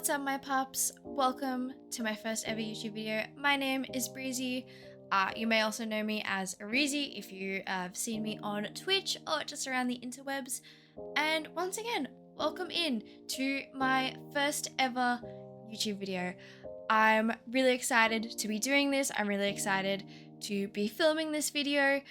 What's up, my pups? Welcome to my first ever YouTube video. My name is Breezy. You may also know me as Arizi if you have seen me on Twitch or just around the interwebs. And once again, welcome in to my first ever YouTube video. I'm really excited to be doing this. I'm really excited to be filming this video.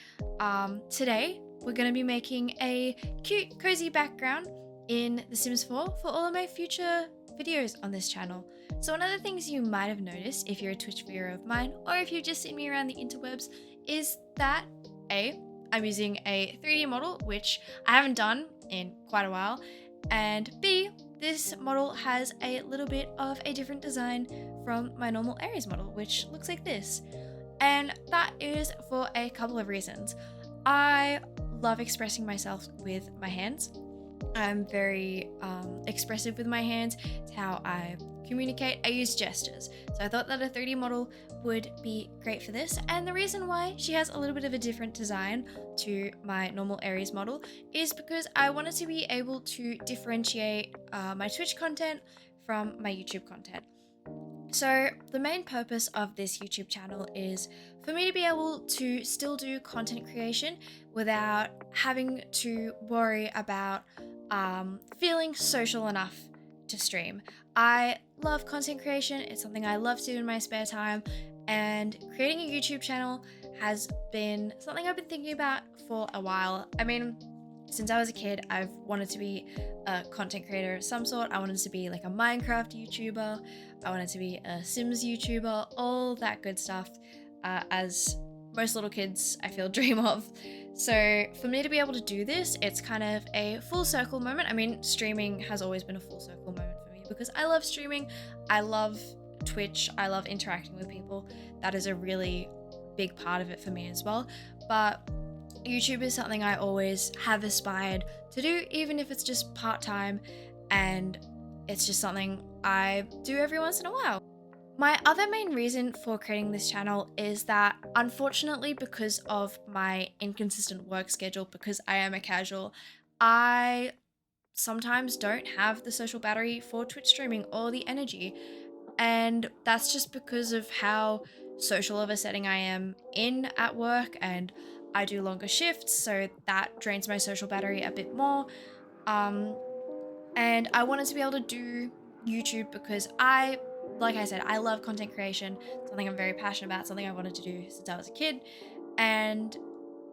Today, we're going to be making a cute, cozy background in The Sims 4 for all of my future videos on this channel. So one of the things you might have noticed if you're a Twitch viewer of mine, or if you've just seen me around the interwebs, is that A, I'm using a 3D model, which I haven't done in quite a while, and B, this model has a little bit of a different design from my normal Aries model, which looks like this. And that is for a couple of reasons. I love expressing myself with my hands. I'm very expressive with my hands. It's how I communicate. I use gestures. So I thought that a 3D model would be great for this. And the reason why she has a little bit of a different design to my normal Aries model is because I wanted to be able to differentiate my Twitch content from my YouTube content. So the main purpose of this YouTube channel is for me to be able to still do content creation without having to worry about feeling social enough to stream. I love content creation. It's something I love to do in my spare time, and creating a YouTube channel has been something I've been thinking about for a while. I mean, since I was a kid, I've wanted to be a content creator of some sort. I wanted to be like a Minecraft YouTuber. I wanted to be a Sims YouTuber, all that good stuff, as most little kids, I feel, dream of. So for me to be able to do this, it's kind of a full circle moment. I mean, streaming has always been a full circle moment for me because I love streaming. I love Twitch. I love interacting with people. That is a really big part of it for me as well. But YouTube is something I always have aspired to do, even if it's just part-time, and it's just something I do every once in a while. My other main reason for creating this channel is that, unfortunately, because of my inconsistent work schedule, because I am a casual, I sometimes don't have the social battery for Twitch streaming or the energy. And that's just because of how social of a setting I am in at work, and I do longer shifts, so that drains my social battery a bit more. And I wanted to be able to do YouTube because like I said, I love content creation, something I'm very passionate about, something I wanted to do since I was a kid. And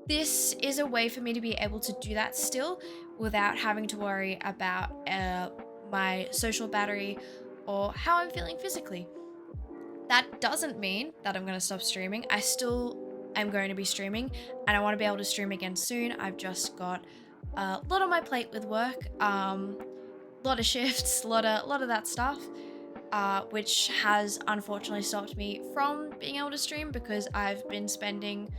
this is a way for me to be able to do that still without having to worry about my social battery or how I'm feeling physically. That doesn't mean that I'm going to stop streaming. I still am going to be streaming, and I want to be able to stream again soon. I've just got a lot on my plate with work, lot of shifts, lot of that stuff, which has unfortunately stopped me from being able to stream because I've been spending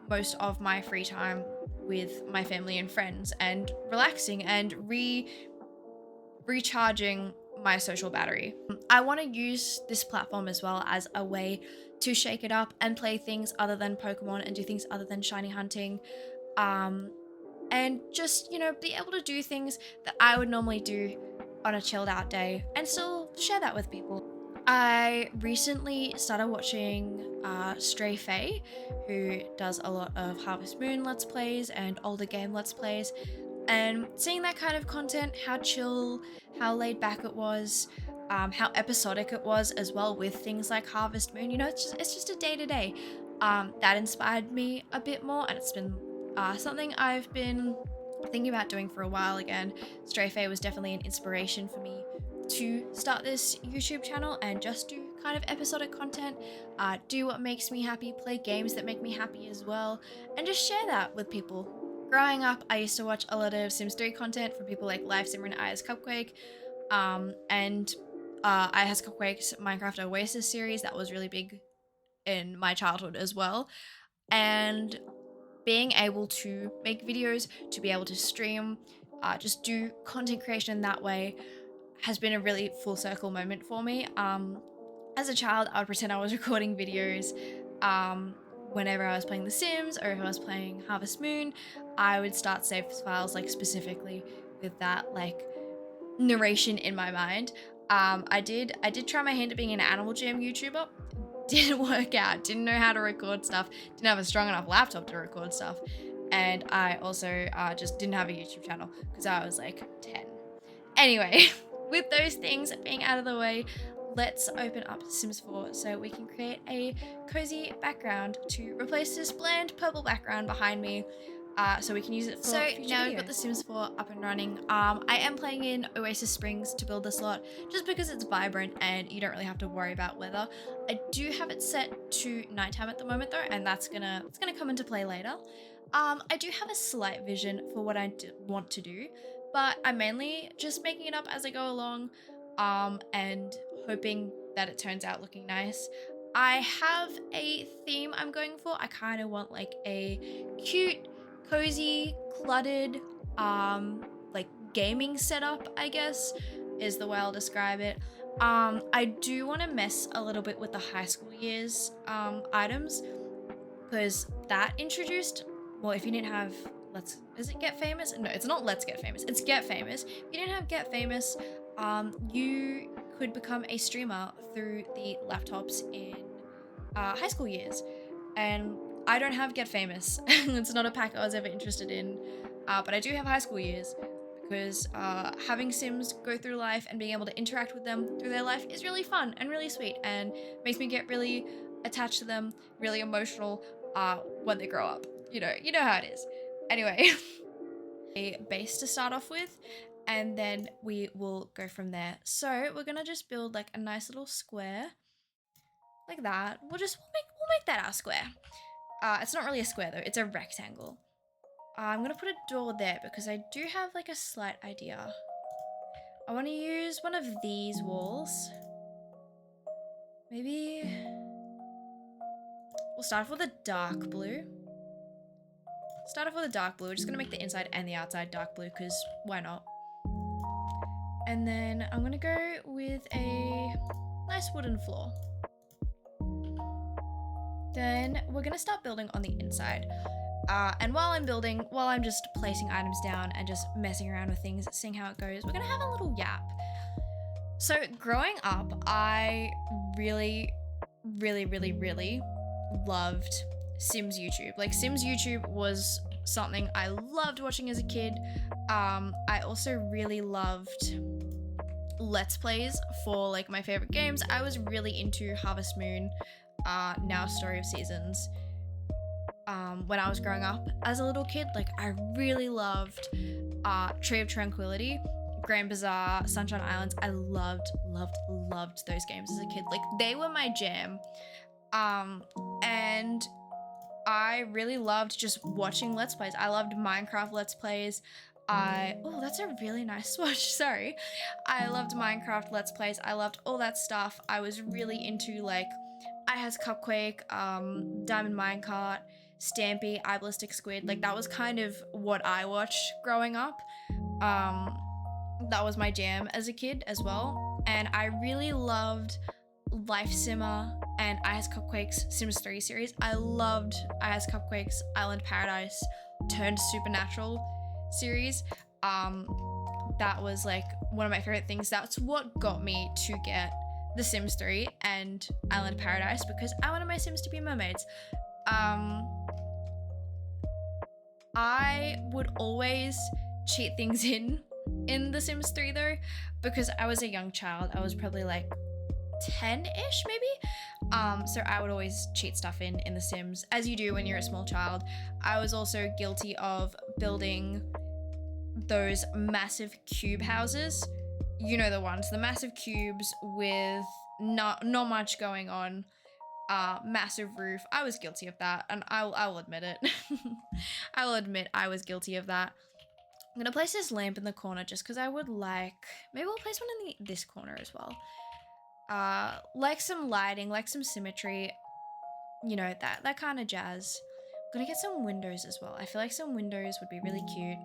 most of my free time with my family and friends and relaxing and recharging my social battery. I want to use this platform as well as a way to shake it up and play things other than Pokemon and do things other than shiny hunting. And just, be able to do things that I would normally do on a chilled out day and still share that with people. I recently started watching Stray Faye, who does a lot of Harvest Moon Let's Plays and older game Let's Plays, and seeing that kind of content, how chill, how laid back it was, how episodic it was as well with things like Harvest Moon, it's just a day-to-day. That inspired me a bit more, and it's been something I've been thinking about doing for a while again. Stray Faye was definitely an inspiration for me to start this YouTube channel and just do kind of episodic content, do what makes me happy, play games that make me happy as well, and just share that with people. Growing up, I used to watch a lot of Sims 3 content from people like Live Simmer and I Has Cupquake, and I Has Cupquake's Minecraft Oasis series. That was really big in my childhood as well. And being able to make videos, to be able to stream, just do content creation that way has been a really full circle moment for me. As a child, I would pretend I was recording videos whenever I was playing The Sims, or if I was playing Harvest Moon. I would start save files like specifically with that, like narration in my mind. I did try my hand at being an Animal Jam YouTuber. Didn't work out. Didn't know how to record stuff. Didn't have a strong enough laptop to record stuff. And I also just didn't have a YouTube channel because I was like 10. Anyway, with those things being out of the way, let's open up Sims 4 so we can create a cozy background to replace this bland purple background behind me. So we can use it for future now videos. We've got the Sims 4 up and running. I am playing in Oasis Springs to build this lot just because it's vibrant and you don't really have to worry about weather. I do have it set to nighttime at the moment though, and it's gonna come into play later. I do have a slight vision for what I want to do, but I'm mainly just making it up as I go along, and hoping that it turns out looking nice. I have a theme I'm going for. I kind of want like a cute, cozy, cluttered, like gaming setup, I guess, is the way I'll describe it. I do want to mess a little bit with the high school years items, because that introduced, well, if you didn't have is it Get Famous? No, it's not Let's Get Famous. It's Get Famous. If you didn't have Get Famous, you could become a streamer through the laptops in high school years. And I don't have Get Famous. It's not a pack I was ever interested in. But I do have high school years because having Sims go through life and being able to interact with them through their life is really fun and really sweet and makes me get really attached to them, really emotional when they grow up. You know how it is. Anyway, a base to start off with, and then we will go from there. So we're gonna just build like a nice little square like that. We'll make that our square. It's not really a square though, it's a rectangle. I'm gonna put a door there because I do have like a slight idea. I want to use one of these walls. Maybe we'll start off with a dark blue. We're just gonna make the inside and the outside dark blue because why not? And then I'm gonna go with a nice wooden floor. Then we're gonna start building on the inside. And while I'm just placing items down and just messing around with things, seeing how it goes, we're gonna have a little yap. So growing up, I really, really, really, really loved Sims YouTube. Like Sims YouTube was something I loved watching as a kid. I also really loved Let's Plays for like my favorite games. I was really into Harvest Moon, now Story of Seasons. When I was growing up as a little kid, like I really loved Tree of Tranquility, Grand Bazaar, Sunshine Islands. I loved those games as a kid. Like they were my jam. And I really loved just watching Let's Plays. I loved Minecraft Let's Plays. Oh, that's a really nice swatch, sorry. I loved Minecraft Let's Plays. I loved all that stuff. I was really into like I Has Cupquake, Diamond Minecart, Stampy, I Ballistic Squid. Like that was kind of what I watched growing up. That was my jam as a kid as well. And I really loved Life Simmer and I Has Cupquake's Sims 3 series. I loved I Has Cupquake's Island Paradise turned Supernatural series. That was like one of my favorite things. That's what got me to get The Sims 3 and Island Paradise because I wanted my Sims to be mermaids. I would always cheat things in The Sims 3 though because I was a young child. I was probably like 10-ish maybe. So I would always cheat stuff in The Sims, as you do when you're a small child. I was also guilty of building those massive cube houses. You know the ones, the massive cubes with not much going on, massive roof. I was guilty of that, and I will admit it. I will admit I was guilty of that. I'm gonna place this lamp in the corner just because I would like, maybe we'll place one in this corner as well. Like some lighting, like some symmetry, you know, that kind of jazz. I'm gonna get some windows as well. I feel like some windows would be really cute.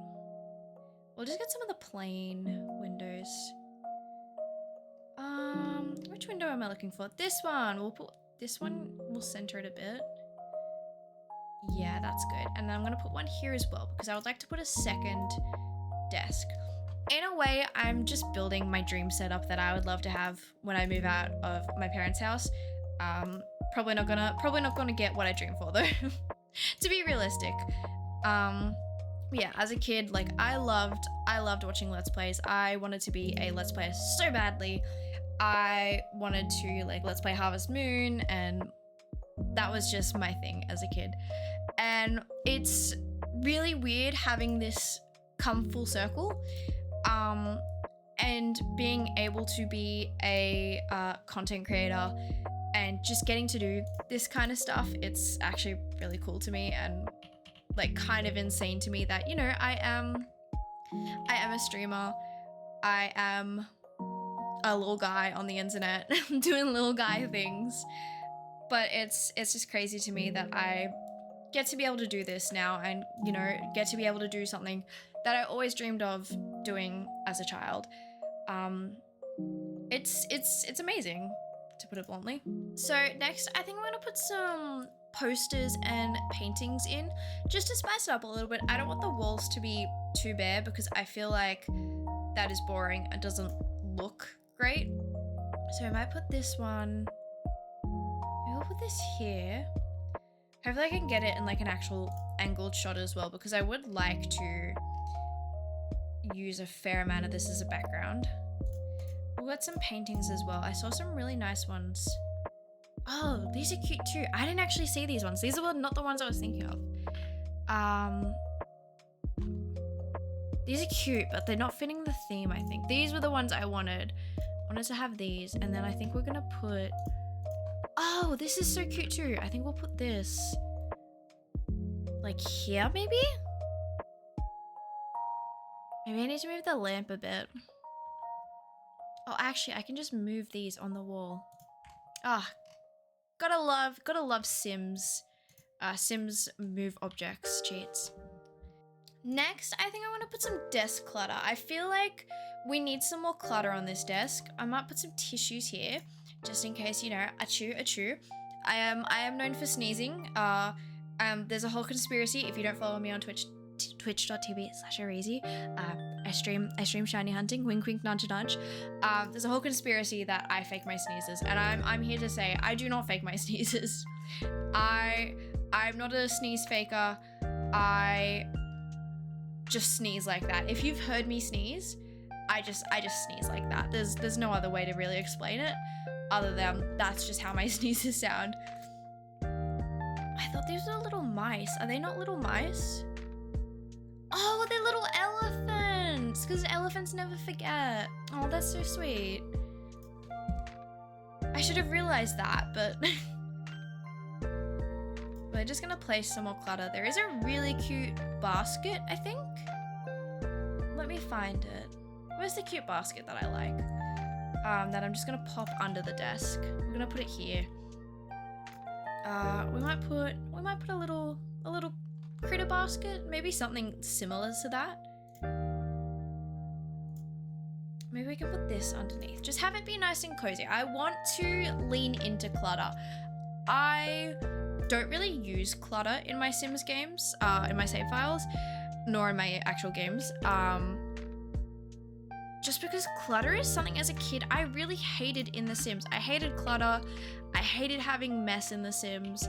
We'll just get some of the plain windows. Which window am I looking for? This one. We'll put this one, we'll center it a bit. Yeah, that's good. And then I'm gonna put one here as well because I would like to put a second desk. in a way, I'm just building my dream setup that I would love to have when I move out of my parents' house. Probably not gonna get what I dream for though. To be realistic. Yeah, as a kid, like I loved watching Let's Plays. I wanted to be a Let's Player so badly. I wanted to like Let's Play Harvest Moon, and that was just my thing as a kid. And it's really weird having this come full circle, and being able to be a content creator and just getting to do this kind of stuff. It's actually really cool to me, and like kind of insane to me that, you know, I am a streamer. I am a little guy on the internet doing little guy things. But it's just crazy to me that I get to be able to do this now, and, you know, get to be able to do something that I always dreamed of doing as a child. It's amazing, to put it bluntly. So next, I think I'm gonna put some posters and paintings in just to spice it up a little bit. I don't want the walls to be too bare because I feel like that is boring and doesn't look great. So I might put this one, maybe I'll put this here. Hopefully I can get it in like an actual angled shot as well, because I would like to use a fair amount of this as a background. We'll get some paintings as well. I saw some really nice ones. Oh, these are cute too. I didn't actually see these ones. These are not the ones I was thinking of. These are cute, but they're not fitting the theme, I think. These were the ones I wanted. I wanted to have these, and then I think we're gonna put... Oh, this is so cute too. I think we'll put this like here, maybe? Maybe I need to move the lamp a bit. Oh, actually, I can just move these on the wall. Ah, gotta love Sims. Sims move objects cheats. Next, I think I want to put some desk clutter. I feel like we need some more clutter on this desk. I might put some tissues here, just in case, you know, achoo. I am known for sneezing. There's a whole conspiracy. If you don't follow me on twitch.tv/Areezy, I stream shiny hunting, wink wink nudge nudge. There's a whole conspiracy that I fake my sneezes, and I'm here to say I do not fake my sneezes. I'm not a sneeze faker. I just sneeze like that. If you've heard me sneeze, I just sneeze like that. There's no other way to really explain it other than that's just how my sneezes sound. I thought these were little mice. Are they not little mice? Oh, they're little elephants, because elephants never forget. Oh, that's so sweet. I should have realized that, but we're just gonna place some more clutter. There is a really cute basket, I think. Let me find it. Where's the cute basket that I like? That I'm just gonna pop under the desk. We're gonna put it here. We might put a little critter basket, maybe something similar to that. Maybe we can put this underneath. Just have it be nice and cozy. I want to lean into clutter. I don't really use clutter in my Sims games, in my save files, nor in my actual games. Just because clutter is something as a kid I really hated in The Sims. I hated clutter. I hated having mess in The Sims.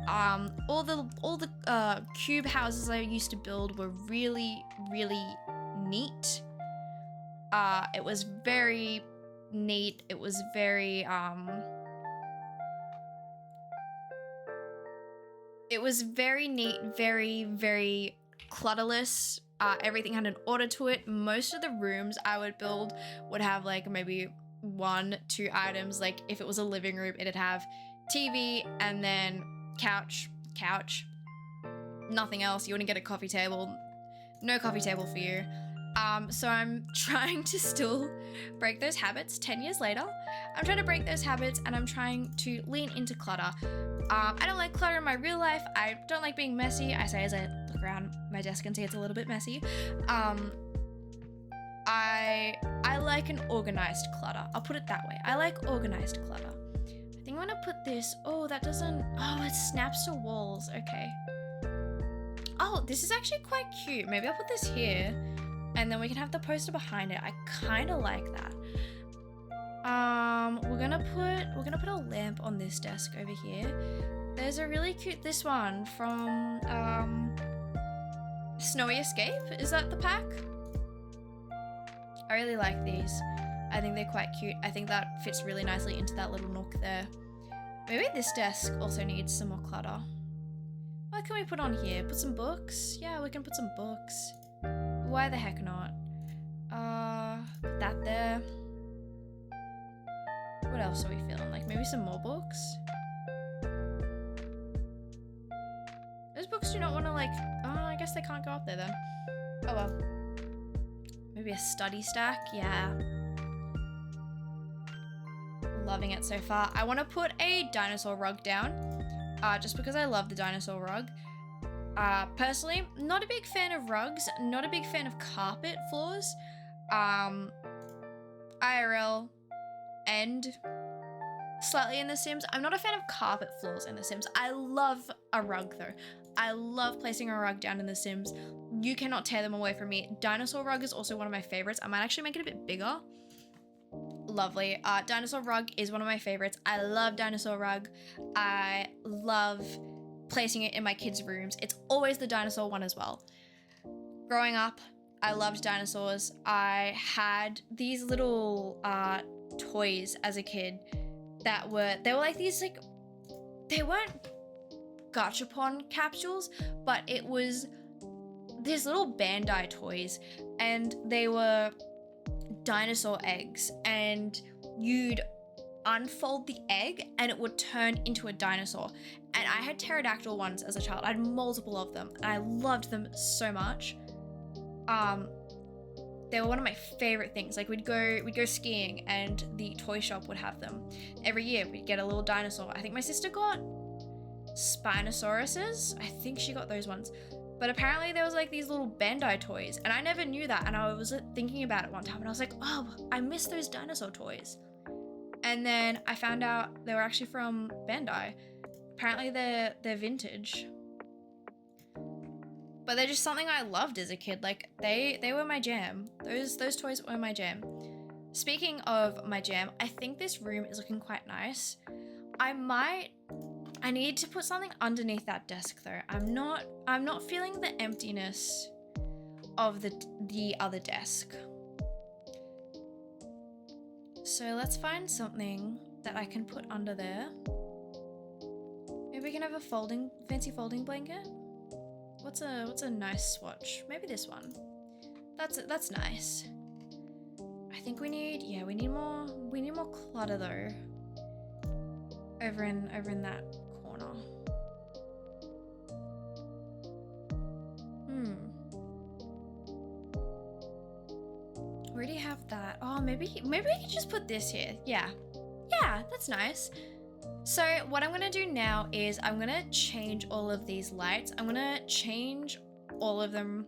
All the cube houses I used to build were really, really neat. It was very neat. It was very neat, very, very clutterless. Everything had an order to it. Most of the rooms I would build would have like maybe 1-2 items. Like if it was a living room, it'd have TV and then couch, nothing else. You wouldn't get a coffee table. No coffee table for you. So I'm trying to still break those habits 10 years later. I'm trying to break those habits, and I'm trying to lean into clutter. I don't like clutter in my real life. I don't like being messy. I say as I look around my desk and see it's a little bit messy. I like an organized clutter. I'll put it that way. I like organized clutter. I think I'm gonna put this. Oh, that doesn't. Oh, it snaps to walls. Okay. Oh, this is actually quite cute. Maybe I'll put this here. And then we can have the poster behind it. I kind of like that. We're gonna put a lamp on this desk over here. There's a really cute, this one from Snowy Escape. Is that the pack? I really like these. I think they're quite cute. I think that fits really nicely into that little nook there. Maybe this desk also needs some more clutter. What can we put on here? Put some books? Yeah, we can put some books. Why the heck not? Put that there. What else are we feeling? Like maybe some more books? Those books do not want to like, oh, I guess they can't go up there then. Oh well. Maybe a study stack? Yeah. Loving it so far. I want to put a dinosaur rug down, just because I love the dinosaur rug. Personally, not a big fan of rugs, not a big fan of carpet floors. IRL and slightly in The Sims. I'm not a fan of carpet floors in The Sims. I love a rug though. I love placing a rug down in The Sims. You cannot tear them away from me. Dinosaur rug is also one of my favorites. I might actually make it a bit bigger. Lovely. Dinosaur rug is one of my favorites. I love dinosaur rug. I love placing it in my kids' rooms. It's always the dinosaur one as well. Growing up, I loved dinosaurs. I had these little toys as a kid that they were like these, like, they weren't gachapon capsules, but it was these little Bandai toys, and they were dinosaur eggs, and you'd unfold the egg and it would turn into a dinosaur. And I had pterodactyl ones as a child. I had multiple of them and I loved them so much. They were one of my favorite things. Like we'd go skiing and the toy shop would have them. Every year we'd get a little dinosaur. I think my sister got Spinosauruses. I think she got those ones. But apparently there was like these little Bandai toys, and I never knew that. And I was thinking about it one time and I was like, oh, I miss those dinosaur toys. And then I found out they were actually from Bandai. Apparently they're vintage. But they're just something I loved as a kid. Like they were my jam. Those toys were my jam. Speaking of my jam, I think this room is looking quite nice. I need to put something underneath that desk though. I'm not feeling the emptiness of the other desk. So let's find something that I can put under there. Maybe we can have a fancy folding blanket. What's a nice swatch? Maybe this one. That's nice. I think we need more clutter though. Over in that corner. Already have that. Oh, maybe we can just put this here. Yeah, that's nice. So what I'm gonna do now is I'm gonna change all of these lights. I'm gonna change all of them,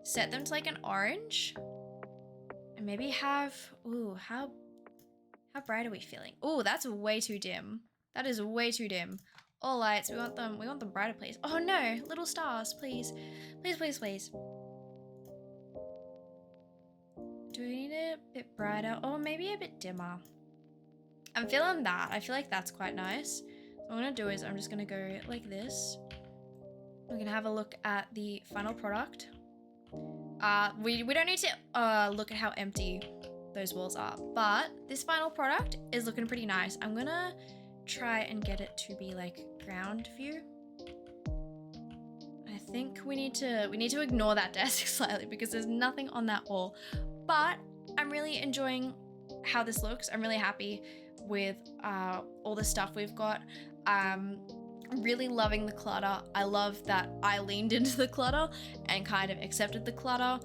set them to like an orange, and maybe have, ooh, how bright are we feeling? Ooh, that's way too dim. That is way too dim. All lights, we want them brighter, please. Oh no, little stars, please. Please, please, please. Do we need it a bit brighter? Or maybe a bit dimmer? I'm feeling that. I feel like that's quite nice. So what I'm gonna do is I'm just gonna go like this. We're gonna have a look at the final product. We don't need to look at how empty those walls are, but this final product is looking pretty nice. I'm gonna try and get it to be like ground view. I think we need to ignore that desk slightly because there's nothing on that wall, but I'm really enjoying how this looks. I'm really happy with all the stuff we've got. Really loving the clutter. I love that I leaned into the clutter and kind of accepted the clutter,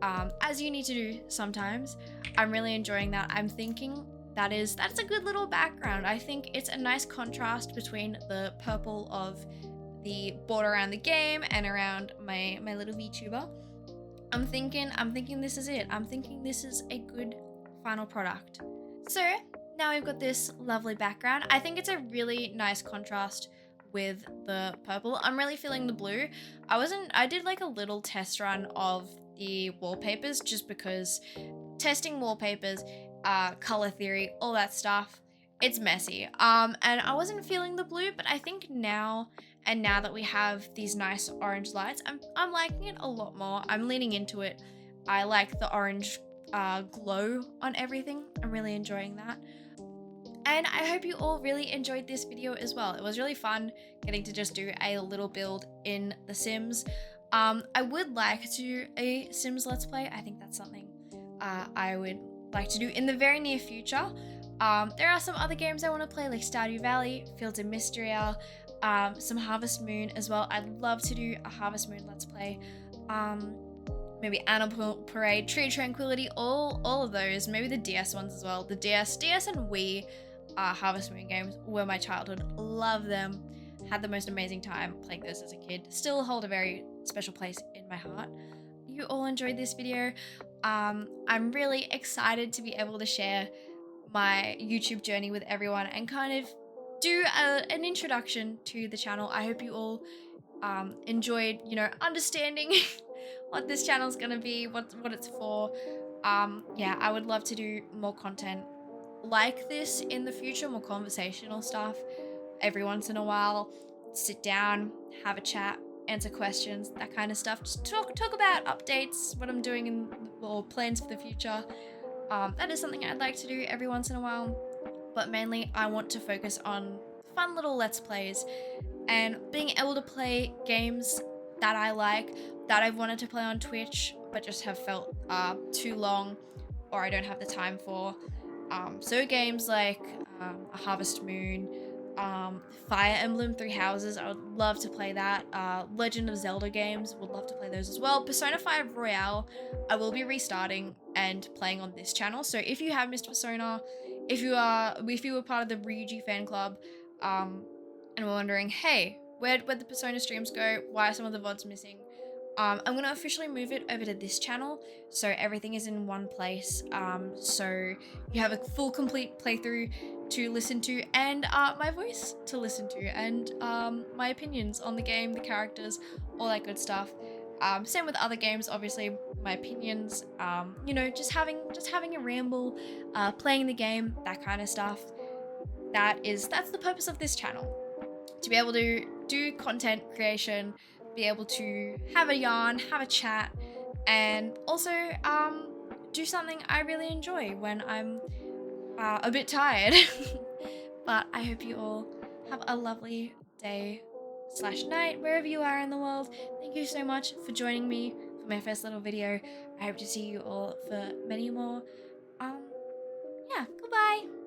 as you need to do sometimes. I'm really enjoying that. I'm thinking that's a good little background. I think it's a nice contrast between the purple of the border around the game and around my little VTuber. I'm thinking this is it. I'm thinking this is a good final product. So now we've got this lovely background. I think it's a really nice contrast with the purple. I'm really feeling the blue. I did like a little test run of the wallpapers, just because testing wallpapers, color theory, all that stuff, it's messy. And I wasn't feeling the blue, but I think now, and now that we have these nice orange lights, I'm liking it a lot more. I'm leaning into it. I like the orange glow on everything. I'm really enjoying that. And I hope you all really enjoyed this video as well. It was really fun getting to just do a little build in The Sims. I would like to do a Sims Let's Play. I think that's something I would like to do in the very near future. There are some other games I want to play, like Stardew Valley, Fields of Mysteria, some Harvest Moon as well. I'd love to do a Harvest Moon Let's Play. Maybe Animal Parade, Tree of Tranquility, all of those. Maybe the DS ones as well. The DS and Wii Harvest Moon games were my childhood. Love them. Had the most amazing time playing those as a kid. Still hold a very special place in my heart. You all enjoyed this video. I'm really excited to be able to share my YouTube journey with everyone and kind of do an introduction to the channel. I hope you all enjoyed, you know, understanding what this channel is gonna be, what it's for. Yeah, I would love to do more content like this in the future, more conversational stuff. Every once in a while, sit down, have a chat, answer questions, that kind of stuff. Just talk about updates, what I'm doing or plans for the future. That is something I'd like to do every once in a while, but mainly I want to focus on fun little Let's Plays and being able to play games that I like, that I've wanted to play on Twitch, but just have felt too long or I don't have the time for. So games like a Harvest Moon, Fire Emblem Three Houses, I would love to play that. Legend of Zelda games, would love to play those as well. Persona 5 Royale, I will be restarting and playing on this channel. So if you have missed Persona, if you were part of the Ryuji fan club, and we're wondering, hey, where'd the Persona streams go? Why are some of the VODs missing? I'm going to officially move it over to this channel, so everything is in one place. So you have a full, complete playthrough to listen to, and my voice to listen to, and my opinions on the game, the characters, all that good stuff. Same with other games, obviously, my opinions. You know, just having a ramble, playing the game, that kind of stuff. That's the purpose of this channel. To be able to do content creation, be able to have a yarn, have a chat, and also do something I really enjoy when I'm a bit tired. But I hope you all have a lovely day / night wherever you are in the world. Thank you so much for joining me for my first little video. I hope to see you all for many more. Yeah, goodbye.